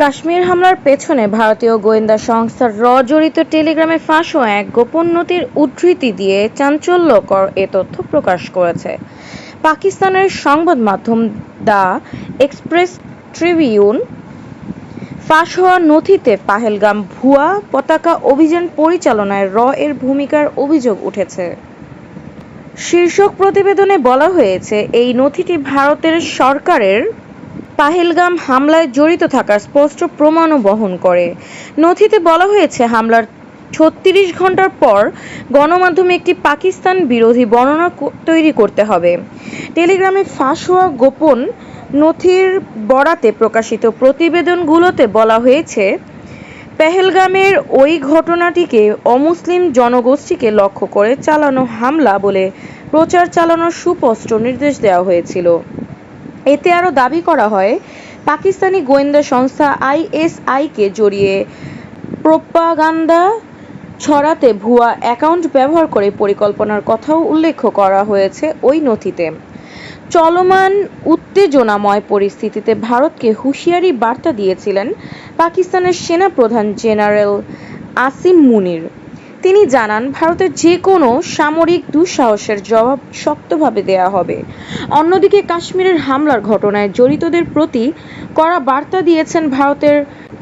কাশ্মীর হামলার পেছনে ভারতীয় গোয়েন্দা সংস্থা জড়িত টেলিগ্রামে ফাঁস হওয়া এক গোপন নথির উদ্ধৃতি দিয়ে চাঞ্চল্যকর এ তথ্য প্রকাশ করেছে পাকিস্তানের সংবাদ মাধ্যম দ্য এক্সপ্রেস ট্রিবিউন। ফাঁস হওয়া নথিতে পাহেলগাম ভুয়া পতাকা অভিযান পরিচালনায় এর ভূমিকার অভিযোগ উঠেছে। শীর্ষক প্রতিবেদনে বলা হয়েছে, এই নথিটি ভারতের সরকারের পাহেলগাম হামলায় জড়িত থাকার স্পষ্ট প্রমাণও বহন করে। নথিতে বলা হয়েছে, হামলার ৩৬ ঘণ্টার পর গণমাধ্যমে একটি পাকিস্তান বিরোধী বর্ণনা তৈরি করতে হবে। টেলিগ্রামে ফাঁস হওয়া গোপন নথির বরাতে প্রকাশিত প্রতিবেদনগুলোতে বলা হয়েছে, পেহেলগামের ওই ঘটনাটিকে অমুসলিম জনগোষ্ঠীকে লক্ষ্য করে চালানো হামলা বলে প্রচার চালানোর সুস্পষ্ট নির্দেশ দেওয়া হয়েছিল। এতে আরও দাবি করা হয়, পাকিস্তানি গোয়েন্দা সংস্থা আইএসআইকে জড়িয়ে প্রোপাগান্ডা ছড়াতে ভুয়া অ্যাকাউন্ট ব্যবহার করে পরিকল্পনার কথাও উল্লেখ করা হয়েছে ওই নথিতে। চলমান উত্তেজনাময় পরিস্থিতিতে ভারতকে হুঁশিয়ারি বার্তা দিয়েছিলেন পাকিস্তানের সেনাপ্রধান জেনারেল আসিম মুনির। তিনি জানান, ভারতের যে কোনো সামরিক দুঃসাহসের জবাব শক্তভাবে দেয়া হবে। অন্যদিকে কাশ্মীরের হামলার ঘটনায় জড়িতদের প্রতি কড়া বার্তা দিয়েছেন ভারতের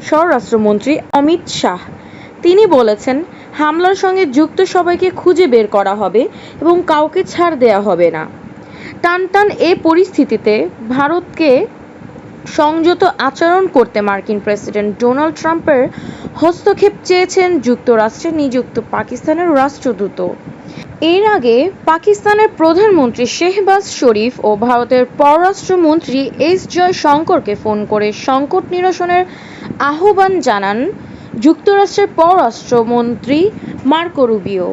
স্বরাষ্ট্রমন্ত্রী অমিত শাহ। তিনি বলেছেন, হামলার সঙ্গে যুক্ত সবাইকে খুঁজে বের করা হবে এবং কাউকে ছাড় দেয়া হবে না। টানটান এ পরিস্থিতিতে ভারতকে সংযত আচরণ করতে মার্কিন প্রেসিডেন্ট ডোনাল্ড ট্রাম্পের হস্তক্ষেপ চেয়েছেন যুক্তরাষ্ট্রে নিযুক্ত পাকিস্তানের রাষ্ট্রদূত। এর আগে পাকিস্তানের প্রধানমন্ত্রী শেহবাজ শরীফ ও ভারতের পররাষ্ট্রমন্ত্রী এস জয়শঙ্করকে ফোন করে সংকট নিরসনের আহ্বান জানান যুক্তরাষ্ট্রের পররাষ্ট্রমন্ত্রী মার্কো রুবিও।